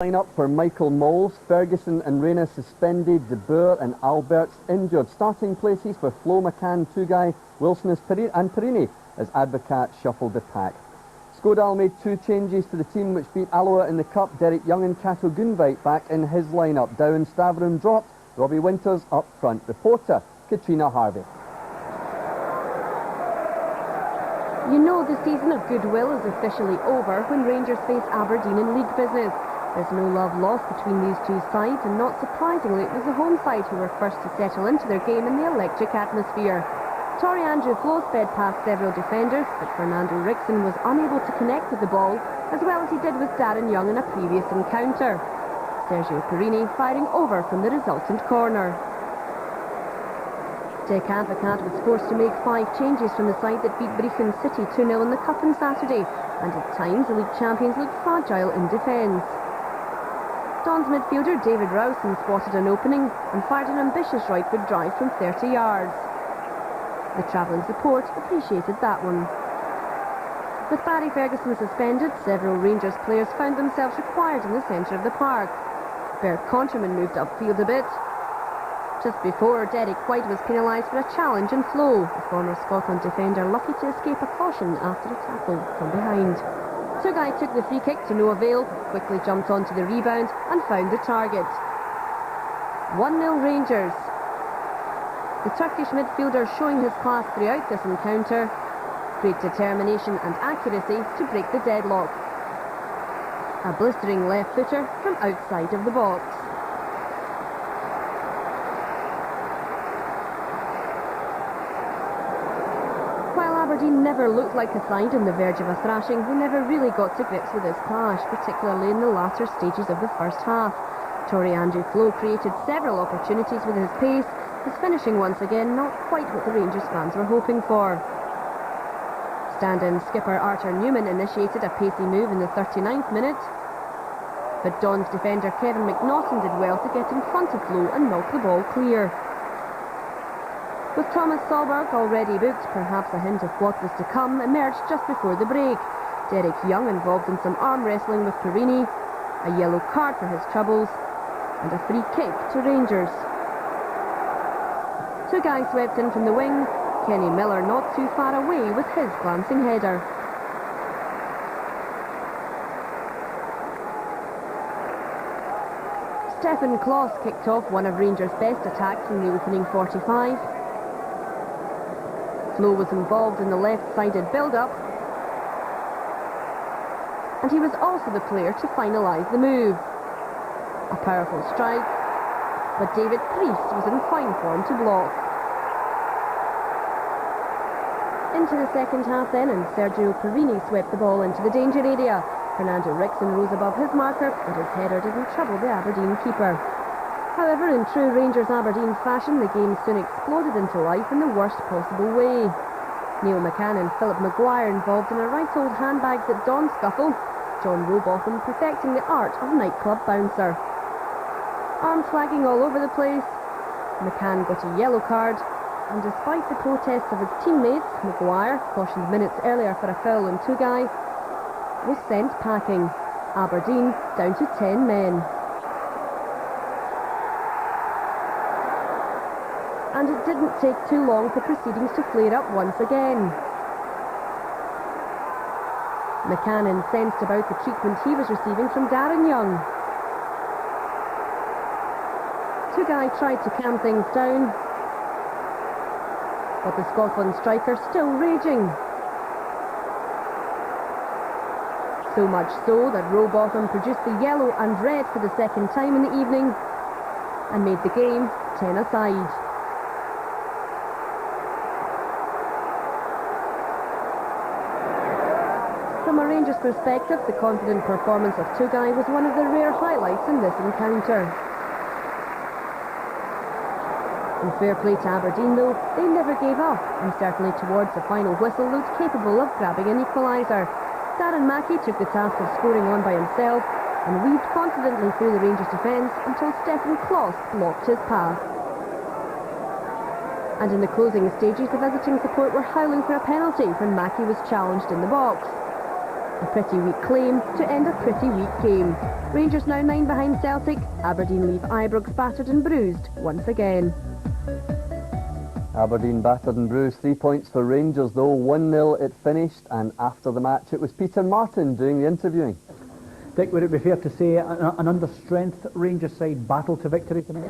Line-up for Michael Moles, Ferguson and Reyna suspended, De Boer and Alberts injured. Starting places for Flo, McCann, Tugai, Wilson and Perini as Advocat shuffled the pack. Skodal made two changes to the team which beat Alloa in the Cup. Derek Young and Cato Gunveit back in his line-up. Dow and Stavrum dropped, Robbie Winters up front. Reporter Katrina Harvey. You know the season of goodwill is officially over when Rangers face Aberdeen in league business. There's no love lost between these two sides, and not surprisingly it was the home side who were first to settle into their game in the electric atmosphere. Tory Andrew Flo sped past several defenders, but Fernando Rickson was unable to connect with the ball, as well as he did with Darren Young in a previous encounter. Sergio Perini firing over from the resultant corner. Dick Advocat was forced to make 5 changes from the side that beat Brechin City 2-0 in the Cup on Saturday, and at times the league champions looked fragile in defence. Don's midfielder David Rowson spotted an opening and fired an ambitious right-foot drive from 30 yards. The travelling support appreciated that one. With Barry Ferguson suspended, several Rangers players found themselves required in the centre of the park. Bert Conterman moved upfield a bit. Just before, Derek White was penalised for a challenge and flow, the former Scotland defender lucky to escape a caution after a tackle from behind. Tugai took the free kick to no avail, quickly jumped onto the rebound and found the target. 1-0 Rangers. The Turkish midfielder showing his class throughout this encounter. Great determination and accuracy to break the deadlock. A blistering left footer from outside of the box. Aberdeen never looked like a side on the verge of a thrashing. They never really got to grips with this clash, particularly in the latter stages of the first half. Tory Andrew Flo created several opportunities with his pace, his finishing once again not quite what the Rangers fans were hoping for. Stand-in skipper Arthur Newman initiated a pacey move in the 39th minute, but Don's defender Kevin McNaughton did well to get in front of Flo and knock the ball clear. With Thomas Solberg already booked, perhaps a hint of what was to come emerged just before the break. Derek Young involved in some arm wrestling with Perini, a yellow card for his troubles, and a free kick to Rangers. Tugai swept in from the wing, Kenny Miller not too far away with his glancing header. Stefan Kloss kicked off one of Rangers' best attacks in the opening 45. Flo was involved in the left-sided build-up, and he was also the player to finalise the move. A powerful strike, but David Priest was in fine form to block. Into the second half then, and Sergio Perini swept the ball into the danger area. Fernando Rickson rose above his marker, but his header didn't trouble the Aberdeen keeper. However, in true Rangers Aberdeen fashion, the game soon exploded into life in the worst possible way. Neil McCann and Philip Maguire involved in a right old handbags at dawn scuffle, John Rowbotham perfecting the art of nightclub bouncer. Arms flagging all over the place, McCann got a yellow card, and despite the protests of his teammates, Maguire, cautioned minutes earlier for a foul on Tugai, was sent packing. Aberdeen down to 10 men. And it didn't take too long for proceedings to flare up once again. McCann incensed about the treatment he was receiving from Darren Young. Tugai tried to calm things down, but the Scotland striker still raging. So much so that Rowbotham produced the yellow and red for the second time in the evening and made the game 10-a-side. From a Rangers perspective, the confident performance of Tugai was one of the rare highlights in this encounter. In fair play to Aberdeen though, they never gave up, and certainly towards the final whistle looked capable of grabbing an equaliser. Darren Mackie took the task of scoring on by himself and weaved confidently through the Rangers defence until Stefan Kloss blocked his path. And in the closing stages, the visiting support were howling for a penalty when Mackie was challenged in the box. A pretty weak claim to end a pretty weak game. Rangers now 9 behind Celtic. Aberdeen leave Ibrox battered and bruised once again. Aberdeen battered and bruised. 3 points for Rangers though. 1-0 it finished, and after the match it was Peter Martin doing the interviewing. Dick, would it be fair to say an under-strength Rangers side battle to victory tonight?